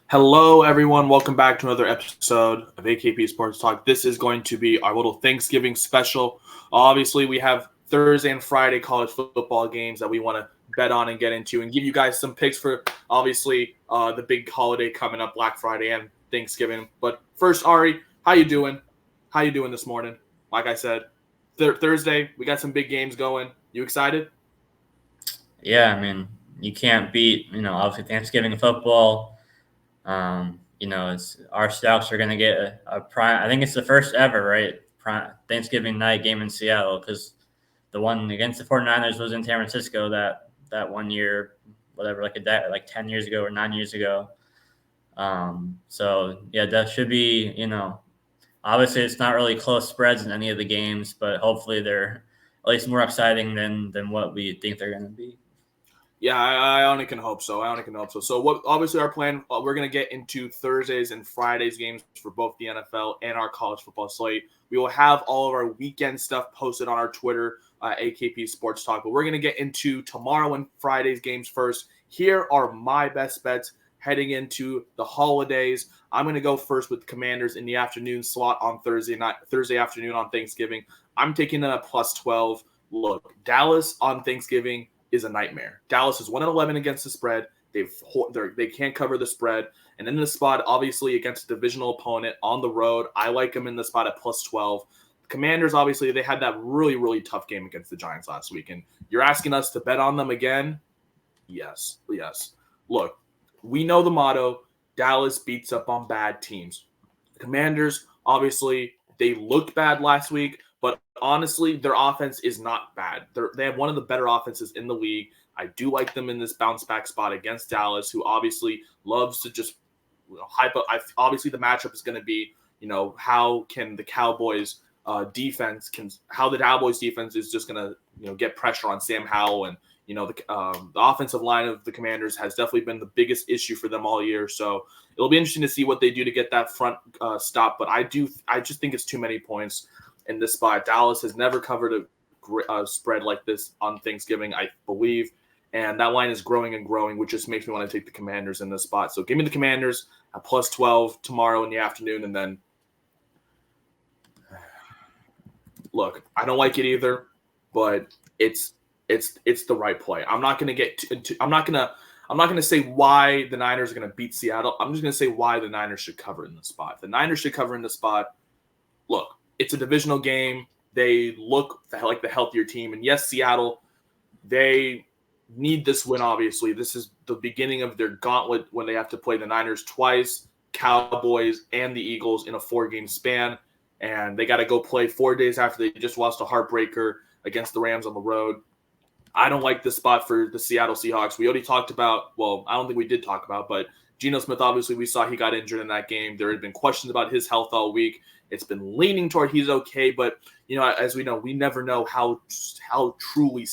Hello, everyone. Welcome back to another episode of AKP Sports Talk. This is going to be our little Thanksgiving special. Obviously, we have Thursday and Friday college football games that we want to bet on and get into and give you guys some picks for, obviously, the big holiday coming up, Black Friday and Thanksgiving. But first, Ari, how you doing? How you doing this morning? Like I said, Thursday, we got some big games going. You excited? Yeah, I mean, you can't beat, obviously Thanksgiving football. It's our Stouts are going to get a prime. I think it's the first ever, right? Thanksgiving night game in Seattle because the one against the 49ers was in San Francisco that one year, whatever, like 10 years ago or 9 years ago. So yeah, that should be, obviously it's not really close spreads in any of the games, but hopefully they're at least more exciting than what we think they're going to be. Yeah, I only can hope so. I only can hope so. So, what obviously our plan? We're gonna get into Thursdays and Fridays games for both the NFL and our college football slate. We will have all of our weekend stuff posted on our Twitter, AKP Sports Talk. But we're gonna get into tomorrow and Friday's games first. Here are my best bets heading into the holidays. I'm gonna go first with the Commanders in the afternoon slot on Thursday afternoon on Thanksgiving. I'm taking them at +12. Look, Dallas on Thanksgiving is a nightmare. Dallas is 1-11 against the spread. They can't cover the spread. And in the spot, obviously, against a divisional opponent on the road, I like them in the spot at +12. Commanders, obviously, they had that really, really tough game against the Giants last week. And you're asking us to bet on them again? Yes. Look, we know the motto, Dallas beats up on bad teams. The Commanders, obviously, they looked bad last week, but honestly, their offense is not bad. They have one of the better offenses in the league. I do like them in this bounce back spot against Dallas, who obviously loves to just hype up. Obviously, the matchup is going to be, how can the Cowboys how the Cowboys defense is just going to, get pressure on Sam Howell and the offensive line of the Commanders has definitely been the biggest issue for them all year. So it'll be interesting to see what they do to get that front stop. But I just think it's too many points in this spot. Dallas has never covered a spread like this on Thanksgiving, I believe. And that line is growing and growing, which just makes me want to take the Commanders in this spot. So give me the Commanders at +12 tomorrow in the afternoon. And then, look, I don't like it either, but it's the right play. I'm not going to get into. I'm not going to say why the Niners are going to beat Seattle. I'm just going to say why the Niners should cover in the spot. The Niners should cover in the spot. Look, it's a divisional game. They look like the healthier team. And yes, Seattle, they need this win, obviously. This is the beginning of their gauntlet when they have to play the Niners twice, Cowboys, and the Eagles in a 4-game span. And they got to go play 4 days after they just lost a heartbreaker against the Rams on the road. I don't like this spot for the Seattle Seahawks. We already talked about, well, I don't think we did talk about, but Geno Smith, obviously, we saw he got injured in that game. There had been questions about his health all week. It's been leaning toward he's okay, but as we know, we never know how truly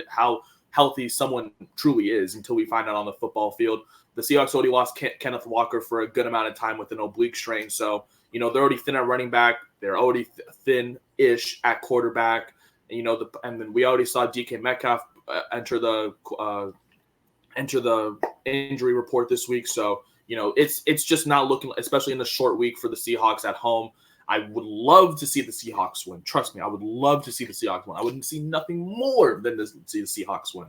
how healthy someone truly is until we find out on the football field. The Seahawks already lost Kenneth Walker for a good amount of time with an oblique strain, so they're already thin at running back. They're already thin-ish at quarterback. And then we already saw DK Metcalf enter the injury report this week. So, it's just not looking, especially in the short week for the Seahawks at home. I would love to see the Seahawks win. Trust me, I would love to see the Seahawks win. I wouldn't see nothing more than to see the Seahawks win.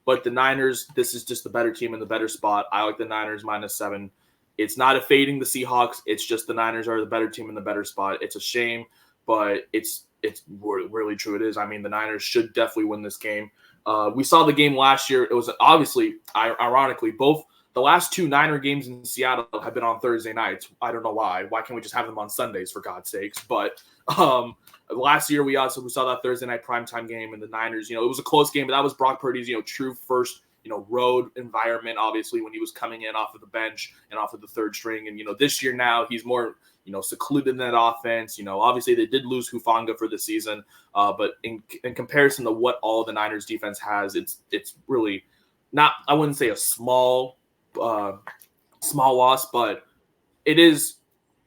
But the Niners, this is just the better team in the better spot. I like the Niners -7. It's not a fading the Seahawks. It's just the Niners are the better team in the better spot. It's a shame, but it's really true. It is. I mean, the Niners should definitely win this game. We saw the game last year. It was obviously, ironically, both the last 2 Niner games in Seattle have been on Thursday nights. I don't know why. Why can't we just have them on Sundays, for God's sakes? But last year we saw that Thursday night primetime game, and the Niners, it was a close game, but that was Brock Purdy's, true first, road environment, obviously, when he was coming in off of the bench and off of the third string. And, this year now he's more, secluded in that offense. Obviously they did lose Hufanga for the season, but in comparison to what all the Niners defense has, it's really not, I wouldn't say a small loss, but it is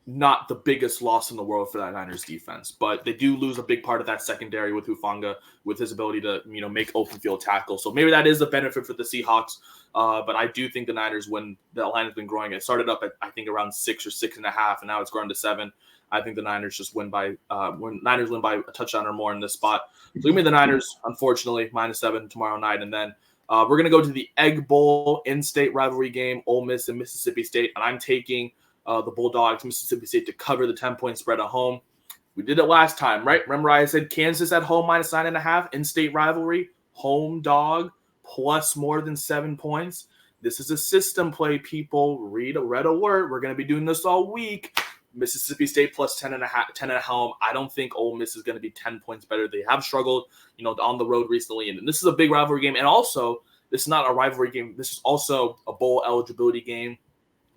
not the biggest loss in the world for that Niners defense, but they do lose a big part of that secondary with Hufanga, with his ability to make open field tackles. So maybe that is a benefit for the Seahawks. But I do think the Niners win. The line has been growing. It started up at I think around 6 or 6.5, and now it's grown to 7. I think the Niners just win by Niners win by a touchdown or more in this spot. So give me the Niners, unfortunately, -7 tomorrow night, and then we're gonna go to the Egg Bowl in-state rivalry game, Ole Miss and Mississippi State, and I'm taking the Bulldogs, Mississippi State, to cover the 10-point spread at home. We did it last time, right? Remember I said Kansas at home -9.5, in-state rivalry, home dog, plus more than 7 points. This is a system play, people. Read a word. We're going to be doing this all week. Mississippi State plus 10.5, 10 at home. I don't think Ole Miss is going to be 10 points better. They have struggled, on the road recently. And this is a big rivalry game. And also, this is not a rivalry game. This is also a bowl eligibility game.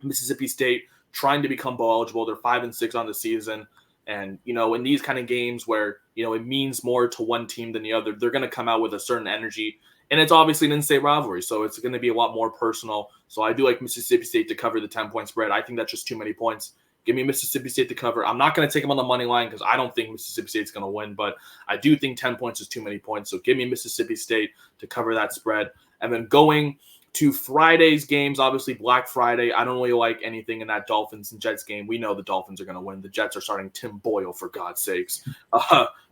Mississippi State trying to become bowl eligible. They're 5-6 on the season. And, in these kind of games where, it means more to one team than the other, they're going to come out with a certain energy. And it's obviously an in-state rivalry, so it's going to be a lot more personal. So I do like Mississippi State to cover the 10-point spread. I think that's just too many points. Give me Mississippi State to cover. I'm not going to take them on the money line because I don't think Mississippi State's going to win, but I do think 10 points is too many points. So give me Mississippi State to cover that spread. And then going to Friday's games, obviously Black Friday. I don't really like anything in that Dolphins and Jets game. We know the Dolphins are going to win. The Jets are starting Tim Boyle, for God's sakes.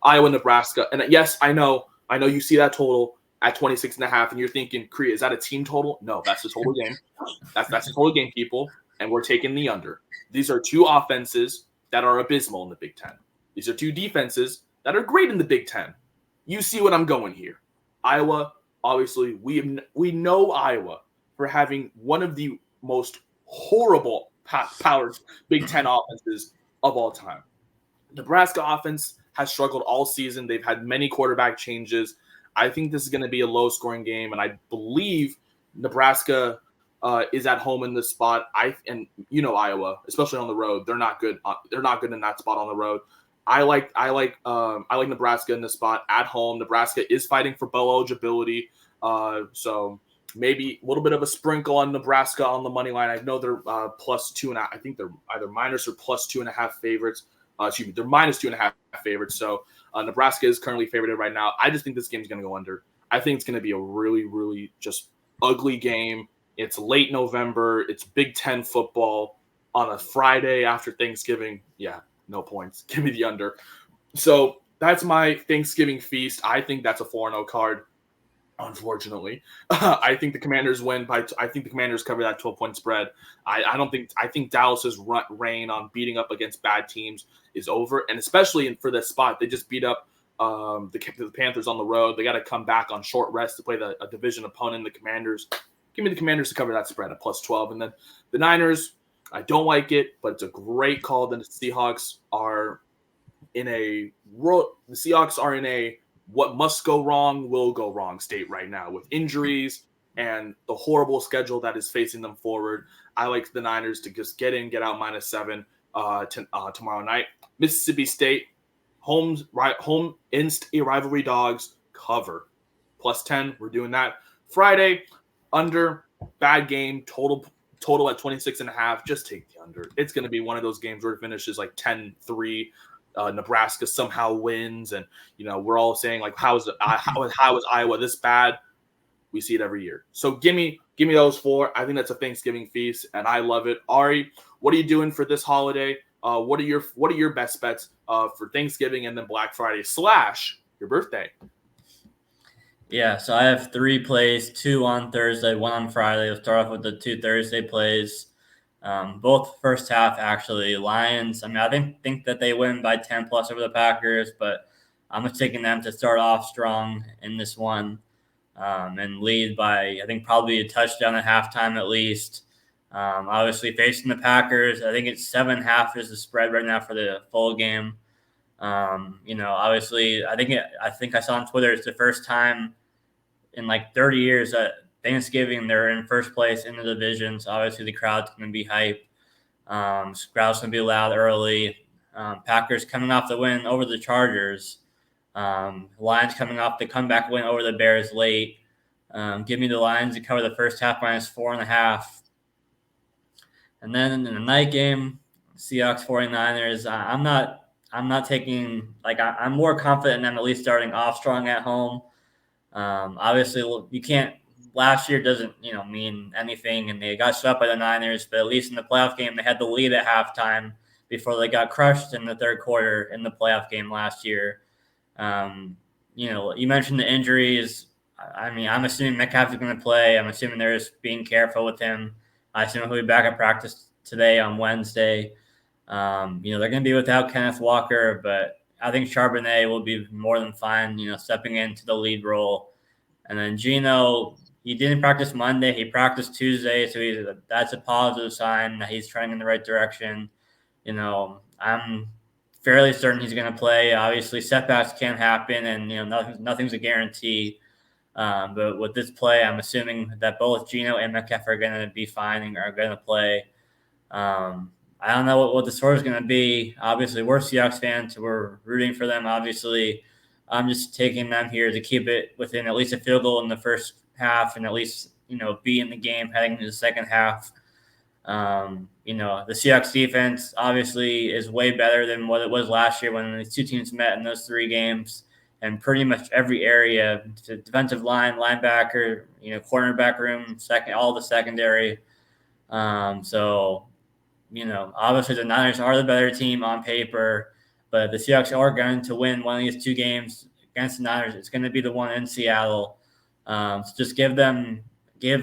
Iowa, Nebraska. And yes, I know you see that total at 26.5, and you're thinking, Kriya, is that a team total? No, that's the total game. That's the total game, people. And we're taking the under. These are two offenses that are abysmal in the Big Ten. These are two defenses that are great in the Big Ten. You see what I'm going here. Iowa, obviously, we know Iowa for having one of the most horrible powered Big Ten offenses of all time. Nebraska offense has struggled all season. They've had many quarterback changes. I think this is going to be a low-scoring game, and I believe Nebraska is at home in this spot. Iowa, especially on the road, they're not good. They're not good in that spot on the road. I like Nebraska in this spot at home. Nebraska is fighting for bowl eligibility, so maybe a little bit of a sprinkle on Nebraska on the money line. I know they're +2.5. I think they're either minus or +2.5 favorites. They're -2.5 favorites. So Nebraska is currently favored right now. I just think this game is going to go under. I think it's going to be a really, really just ugly game. It's late November. It's Big Ten football on a Friday after Thanksgiving. Yeah, no points. Give me the under. So that's my Thanksgiving feast. I think that's a 4-0 card. Unfortunately, I think the Commanders win I think the Commanders cover that 12-point spread. I think Dallas's reign on beating up against bad teams is over, and especially for this spot, they just beat up the Panthers on the road. They got to come back on short rest to play a division opponent, the Commanders. Give me the Commanders to cover that spread at +12, and then the Niners. I don't like it, but it's a great call. The Seahawks are in a what must go wrong will go wrong state right now with injuries and the horrible schedule that is facing them forward. I like the Niners to just get in, get out -7 tomorrow night. Mississippi State, home in-state rivalry dogs, cover. +10, we're doing that. Friday, under, bad game, total at 26.5. Just take the under. It's going to be one of those games where it finishes like 10-3. Nebraska somehow wins, and we're all saying like, how is Iowa this bad? We see it every year. So give me those 4. I think that's a Thanksgiving feast, and I love it. Ari, what are you doing for this holiday? What are your best bets for Thanksgiving and then Black Friday / your birthday? Yeah, so I have 3 plays, 2 on Thursday, 1 on Friday. We'll start off with the 2 Thursday plays. Both first half, actually. Lions, I think that they win by 10 plus over the Packers, but I'm just taking them to start off strong in this one and lead by, I think, probably a touchdown at halftime at least. Obviously, facing the Packers, I think it's 7.5 is the spread right now for the full game. Obviously, I think I saw on Twitter it's the first time in like 30 years that Thanksgiving they're in first place in the division. So obviously the crowd's going to be hype. Crowd's going to be loud early. Packers coming off the win over the Chargers. Lions coming off the comeback win over the Bears late. Give me the Lions to cover the first half -4.5. And then in the night game, Seahawks 49ers. I'm not taking I'm more confident in them at least starting off strong at home. Obviously, you can't. Last year doesn't mean anything, and they got swept by the Niners. But at least in the playoff game, they had the lead at halftime before they got crushed in the third quarter in the playoff game last year. You mentioned the injuries. I mean, I'm assuming Metcalf is going to play. I'm assuming they're just being careful with him. I assume he'll be back at practice today on Wednesday. They're going to be without Kenneth Walker, but I think Charbonnet will be more than fine, stepping into the lead role. And then Geno, he didn't practice Monday. He practiced Tuesday, so that's a positive sign that he's trending in the right direction. I'm fairly certain he's going to play. Obviously, setbacks can happen, and nothing's a guarantee. But with this play, I'm assuming that both Geno and Metcalf are going to be fine and are going to play. I don't know what the score is going to be. Obviously, we're Seahawks fans, so we're rooting for them. Obviously, I'm just taking them here to keep it within at least a field goal in the first half and at least, be in the game heading into the second half. The Seahawks defense obviously is way better than what it was last year when the two teams met in those 3 games. And pretty much every area, the defensive line, linebacker, cornerback room, all the secondary. Obviously the Niners are the better team on paper, but the Seahawks are going to win one of these 2 games against the Niners. It's going to be the one in Seattle. So just give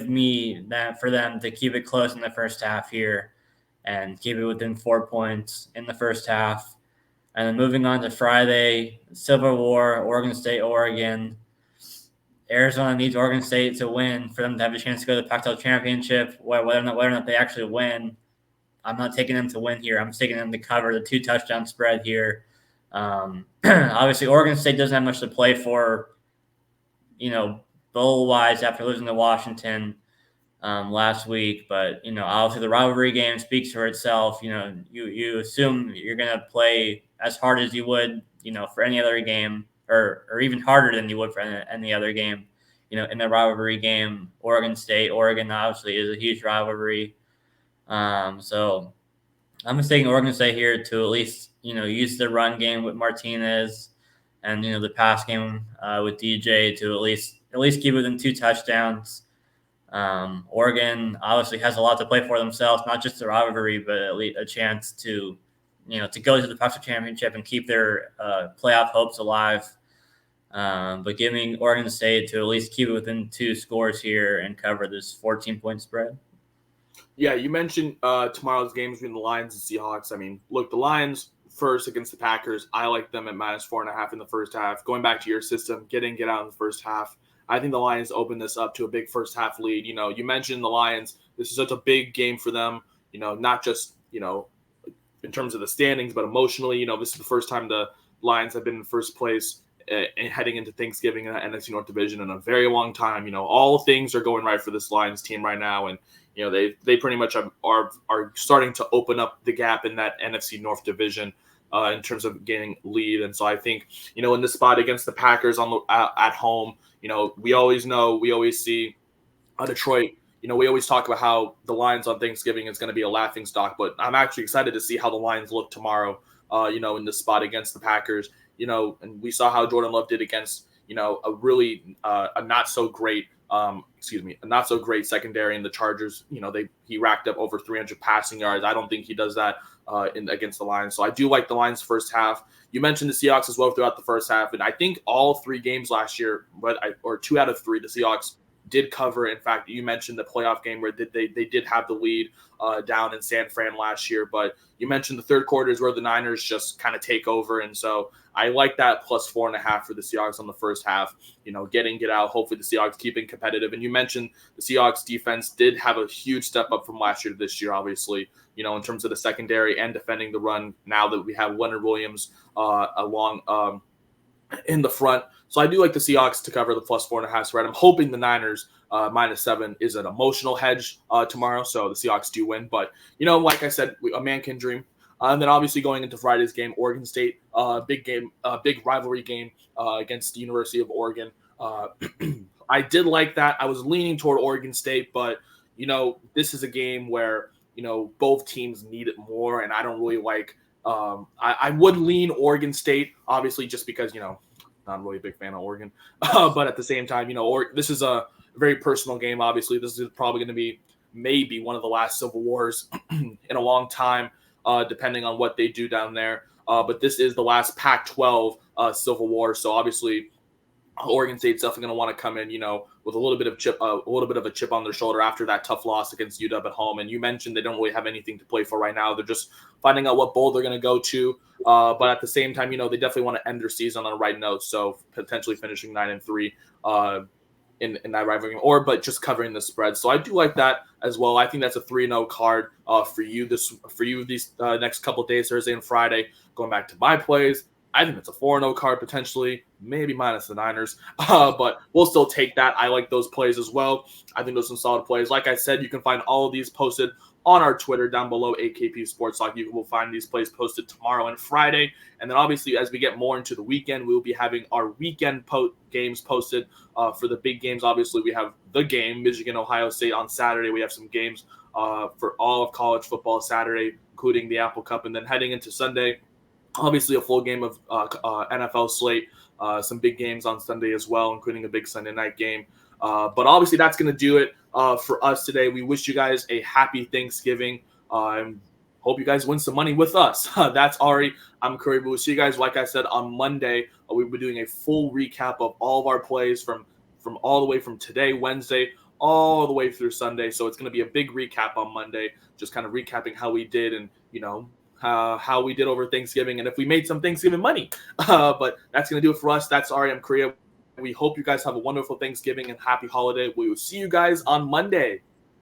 me that for them to keep it close in the first half here and keep it within 4 points in the first half. And then moving on to Friday, Civil War, Oregon State, Oregon. Arizona needs Oregon State to win for them to have a chance to go to the Pac-12 championship. Whether or not they actually win, I'm not taking them to win here. I'm taking them to cover the 2 touchdown spread here. Obviously, Oregon State doesn't have much to play for, bowl-wise after losing to Washington last week. But, obviously the rivalry game speaks for itself. You assume you're going to play as hard as you would, for any other game or even harder than you would for any other game, in a rivalry game. Oregon obviously is a huge rivalry. So I'm just taking Oregon State here to at least, use the run game with Martinez and, the pass game with DJ to at least keep it within 2 touchdowns. Oregon obviously has a lot to play for themselves, not just the rivalry, but at least a chance to go to the Pac-12 championship and keep their playoff hopes alive. But giving Oregon State to at least keep it within 2 scores here and cover this 14-point spread. Yeah, you mentioned tomorrow's games between the Lions and Seahawks. I mean, look, the Lions first against the Packers. I like them at -4.5 in the first half. Going back to your system, get out in the first half. I think the Lions open this up to a big first half lead. You mentioned the Lions. This is such a big game for them, not just, in terms of the standings, but emotionally. This is the first time the Lions have been in first place and heading into Thanksgiving in the NFC North Division in a very long time. All things are going right for this Lions team right now. And, they pretty much are starting to open up the gap in that NFC North Division in terms of gaining lead. And so I think, in this spot against the Packers at home, we always see Detroit. We always talk about how the Lions on Thanksgiving is going to be a laughingstock, but I'm actually excited to see how the Lions look tomorrow, in this spot against the Packers, and we saw how Jordan Love did against, a really a not so great secondary in the Chargers. He racked up over 300 passing yards. I don't think he does that against the Lions. So I do like the Lions first half. You mentioned the Seahawks as well throughout the first half, and I think all 3 games last year, or 2 out of 3, the Seahawks did cover. In fact, you mentioned the playoff game where they did have the lead down in San Fran last year, but you mentioned the third quarter is where the Niners just kind of take over, and so I like that +4.5 for the Seahawks on the first half. Get out. Hopefully the Seahawks keeping competitive. And you mentioned the Seahawks defense did have a huge step up from last year to this year, obviously, in terms of the secondary and defending the run now that we have Leonard Williams along in the front. So I do like the Seahawks to cover the +4.5 spread. I'm hoping the Niners -7 is an emotional hedge tomorrow, so the Seahawks do win. But, like I said, a man can dream. And then obviously going into Friday's game, Oregon State, big game, big rivalry game against the University of Oregon. I did like that. I was leaning toward Oregon State, but, this is a game where both teams need it more, and I don't really like. I would lean Oregon State, obviously, just because not really a big fan of Oregon, but at the same time, this is a very personal game. Obviously, this is probably going to be maybe one of the last Civil Wars in a long time, depending on what they do down there. But this is the last Pac-12 Civil War, so obviously Oregon State's definitely going to want to come in, with a little bit of a chip on their shoulder after that tough loss against UW at home. And you mentioned they don't really have anything to play for right now. They're just finding out what bowl they're going to go to. But at the same time, they definitely want to end their season on a right note. So potentially finishing 9-3 in that rivalry, but just covering the spread. So I do like that as well. I think that's a 3-0 card for you these next couple of days, Thursday and Friday. Going back to my plays, I think it's a 4-0 card potentially, maybe minus the Niners, but we'll still take that. I like those plays as well. I think those are some solid plays. Like I said, you can find all of these posted on our Twitter down below, AKP Sports Talk. You will find these plays posted tomorrow and Friday. And then obviously as we get more into the weekend, we will be having our weekend games posted for the big games. Obviously we have the game, Michigan, Ohio State on Saturday. We have some games for all of college football Saturday, including the Apple Cup. And then heading into Sunday, obviously a full game of NFL slate, some big games on Sunday as well, including a big Sunday night game. But obviously that's going to do it for us today. We wish you guys a happy Thanksgiving. Hope you guys win some money with us. That's Ari. I'm Curry. We'll see you guys, like I said, on Monday. We'll be doing a full recap of all of our plays from all the way from today, Wednesday, all the way through Sunday. So it's going to be a big recap on Monday, just kind of recapping how we did and, how we did over Thanksgiving and if we made some Thanksgiving money. But that's going to do it for us. That's Ari. I'm Korea. We hope you guys have a wonderful Thanksgiving and happy holiday. We will see you guys on Monday.